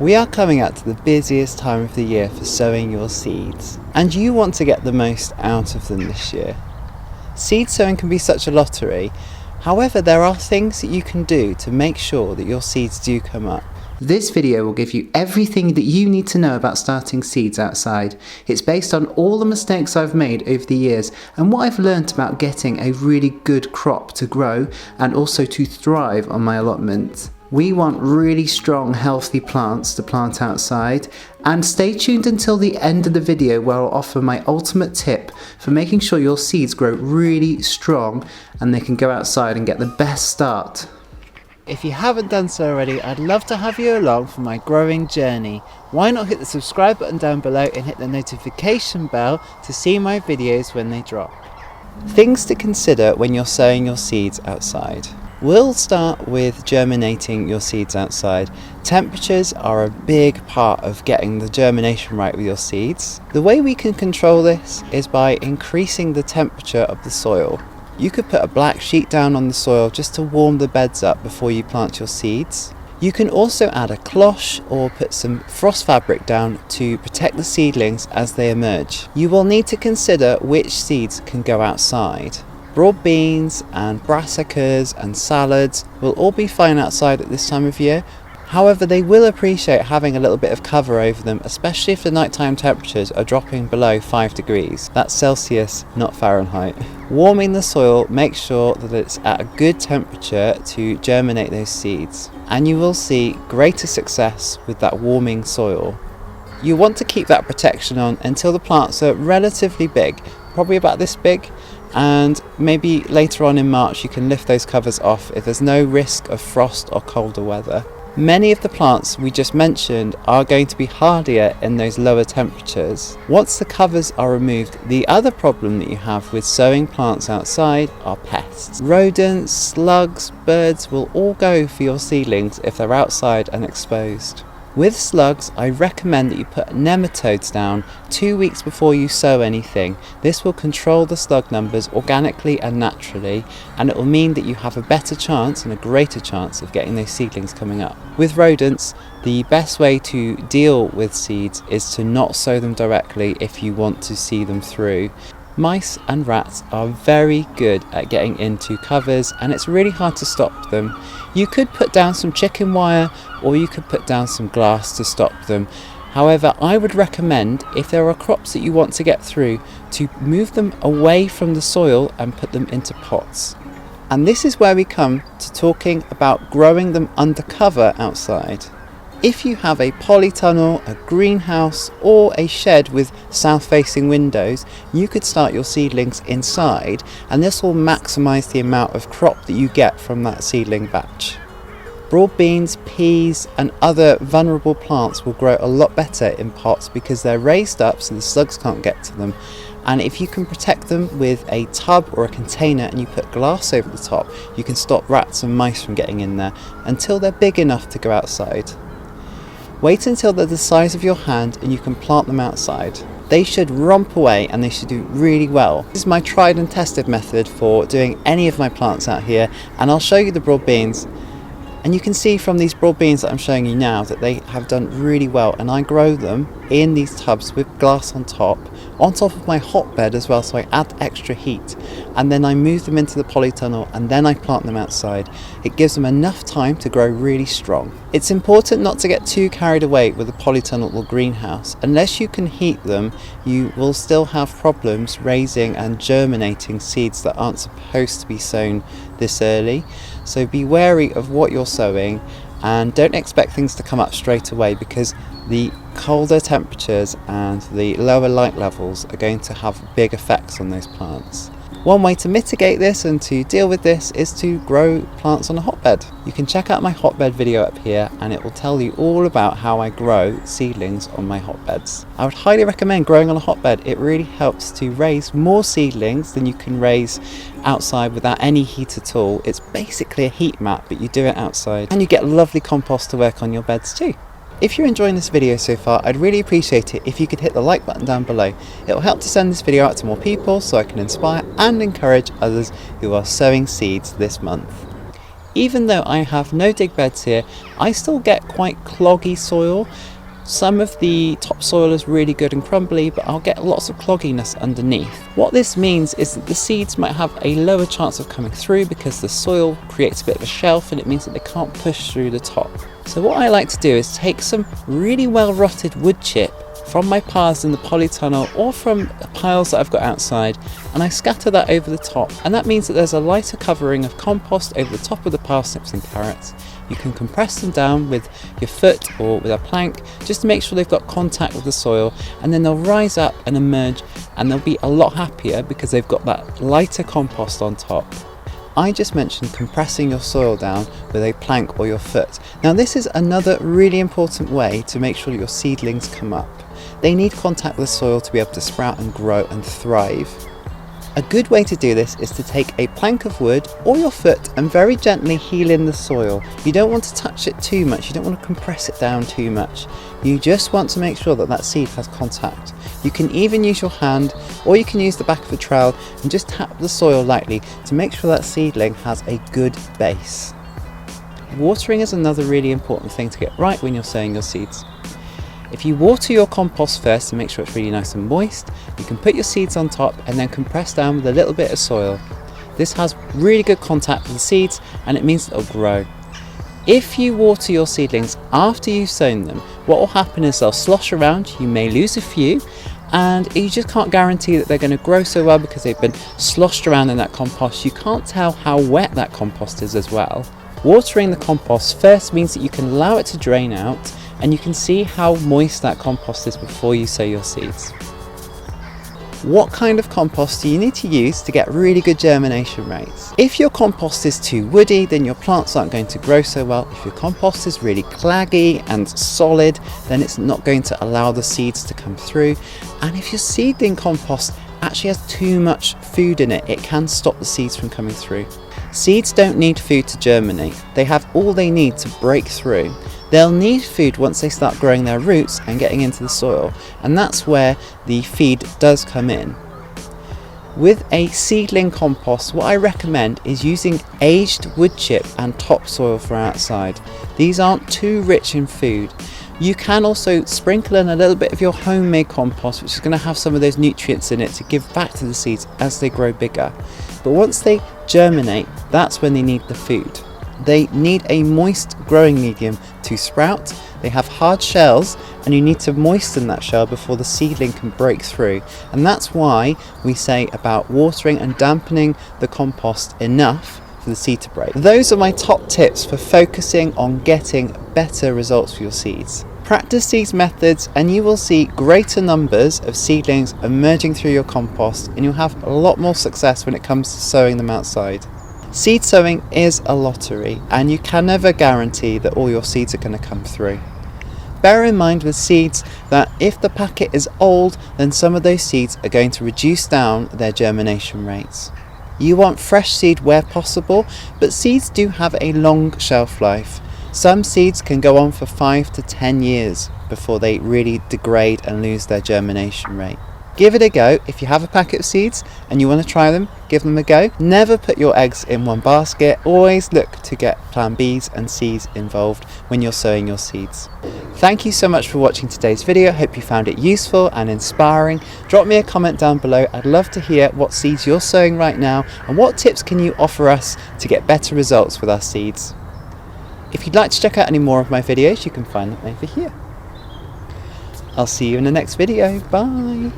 We are coming up to the busiest time of the year for sowing your seeds, and you want to get the most out of them this year. Seed sowing can be such a lottery, however there are things that you can do to make sure that your seeds do come up. This video will give you everything that you need to know about starting seeds outside. It's based on all the mistakes I've made over the years and what I've learned about getting a really good crop to grow and also to thrive on my allotment. We want really strong, healthy plants to plant outside, and stay tuned until the end of the video where I'll offer my ultimate tip for making sure your seeds grow really strong and they can go outside and get the best start. If you haven't done so already, I'd love to have you along for my growing journey. Why not hit the subscribe button down below and hit the notification bell to see my videos when they drop. Things to consider when you're sowing your seeds outside. We'll start with germinating your seeds outside. Temperatures are a big part of getting the germination right with your seeds. The way we can control this is by increasing the temperature of the soil. You could put a black sheet down on the soil just to warm the beds up before you plant your seeds. You can also add a cloche or put some frost fabric down to protect the seedlings as they emerge. You will need to consider which seeds can go outside. Broad beans and brassicas and salads will all be fine outside at this time of year. However, they will appreciate having a little bit of cover over them, especially if the nighttime temperatures are dropping below 5 degrees. That's Celsius, not Fahrenheit. Warming the soil makes sure that it's at a good temperature to germinate those seeds, and you will see greater success with that warming soil. You want to keep that protection on until the plants are relatively big, probably about this big, and maybe later on in March you can lift those covers off if there's no risk of frost or colder weather. Many of the plants we just mentioned are going to be hardier in those lower temperatures. Once the covers are removed, the other problem that you have with sowing plants outside are pests. Rodents, slugs, birds will all go for your seedlings if they're outside and exposed. With slugs, I recommend that you put nematodes down 2 weeks before you sow anything. This will control the slug numbers organically and naturally, and it will mean that you have a better chance and a greater chance of getting those seedlings coming up. With rodents, the best way to deal with seeds is to not sow them directly if you want to see them through. Mice and rats are very good at getting into covers, and it's really hard to stop them. You could put down some chicken wire or you could put down some glass to stop them. However, I would recommend, if there are crops that you want to get through, to move them away from the soil and put them into pots. And this is where we come to talking about growing them undercover outside. If you have a polytunnel, a greenhouse or a shed with south-facing windows, you could start your seedlings inside, and this will maximise the amount of crop that you get from that seedling batch. Broad beans, peas and other vulnerable plants will grow a lot better in pots because they're raised up so the slugs can't get to them. And if you can protect them with a tub or a container and you put glass over the top, you can stop rats and mice from getting in there until they're big enough to go outside. Wait until they're the size of your hand and you can plant them outside. They should romp away and they should do really well. This is my tried and tested method for doing any of my plants out here, and I'll show you the broad beans. And you can see from these broad beans that I'm showing you now that they have done really well, and I grow them in these tubs with glass on top of my hotbed as well, so I add extra heat, and then I move them into the polytunnel and then I plant them outside. It gives them enough time to grow really strong. It's important not to get too carried away with a polytunnel or greenhouse. Unless you can heat them, you will still have problems raising and germinating seeds that aren't supposed to be sown this early. So be wary of what you're sowing and don't expect things to come up straight away, because the colder temperatures and the lower light levels are going to have big effects on those plants. One way to mitigate this and to deal with this is to grow plants on a hotbed. You can check out my hotbed video up here and it will tell you all about how I grow seedlings on my hotbeds. I would highly recommend growing on a hotbed. It really helps to raise more seedlings than you can raise outside without any heat at all. It's basically a heat mat, but you do it outside, and you get lovely compost to work on your beds too. If you're enjoying this video so far, I'd really appreciate it if you could hit the like button down below. It will help to send this video out to more people so I can inspire and encourage others who are sowing seeds this month. Even though I have no dig beds here, I still get quite cloggy soil. Some of the topsoil is really good and crumbly, but I'll get lots of clogginess underneath. What this means is that the seeds might have a lower chance of coming through because the soil creates a bit of a shelf, and it means that they can't push through the top. So what I like to do is take some really well rotted wood chip from my paths in the polytunnel or from piles that I've got outside, and I scatter that over the top, and that means that there's a lighter covering of compost over the top of the parsnips and carrots. You can compress them down with your foot or with a plank just to make sure they've got contact with the soil, and then they'll rise up and emerge, and they'll be a lot happier because they've got that lighter compost on top. I just mentioned compressing your soil down with a plank or your foot. Now this is another really important way to make sure your seedlings come up. They need contact with the soil to be able to sprout and grow and thrive. A good way to do this is to take a plank of wood or your foot and very gently heel in the soil. You don't want to touch it too much, you don't want to compress it down too much. You just want to make sure that that seed has contact. You can even use your hand, or you can use the back of a trowel and just tap the soil lightly to make sure that seedling has a good base. Watering is another really important thing to get right when you're sowing your seeds. If you water your compost first to make sure it's really nice and moist, you can put your seeds on top and then compress down with a little bit of soil. This has really good contact with the seeds, and it means that they'll grow. If you water your seedlings after you've sown them, what will happen is they'll slosh around, you may lose a few, and you just can't guarantee that they're going to grow so well because they've been sloshed around in that compost. You can't tell how wet that compost is as well. Watering the compost first means that you can allow it to drain out, and you can see how moist that compost is before you sow your seeds. What kind of compost do you need to use to get really good germination rates? If your compost is too woody, then your plants aren't going to grow so well. If your compost is really claggy and solid, then it's not going to allow the seeds to come through. And if your seedling compost actually has too much food in it, it can stop the seeds from coming through. Seeds don't need food to germinate. They have all they need to break through. They'll need food once they start growing their roots and getting into the soil, and that's where the feed does come in. With a seedling compost, what I recommend is using aged wood chip and topsoil from outside. These aren't too rich in food. You can also sprinkle in a little bit of your homemade compost, which is going to have some of those nutrients in it to give back to the seeds as they grow bigger. But once they germinate, that's when they need the food. They need a moist growing medium to sprout. They have hard shells, and you need to moisten that shell before the seedling can break through. And that's why we say about watering and dampening the compost enough for the seed to break. Those are my top tips for focusing on getting better results for your seeds. Practice these methods and you will see greater numbers of seedlings emerging through your compost, and you'll have a lot more success when it comes to sowing them outside. Seed sowing is a lottery, and you can never guarantee that all your seeds are going to come through. Bear in mind with seeds that if the packet is old, then some of those seeds are going to reduce down their germination rates. You want fresh seed where possible, but seeds do have a long shelf life. Some seeds can go on for 5 to 10 years before they really degrade and lose their germination rate. Give it a go. If you have a packet of seeds and you want to try them, give them a go. Never put your eggs in one basket. Always look to get plan Bs and Cs involved when you're sowing your seeds. Thank you so much for watching today's video. Hope you found it useful and inspiring. Drop me a comment down below. I'd love to hear what seeds you're sowing right now and what tips can you offer us to get better results with our seeds. If you'd like to check out any more of my videos, you can find them over here. I'll see you in the next video. Bye.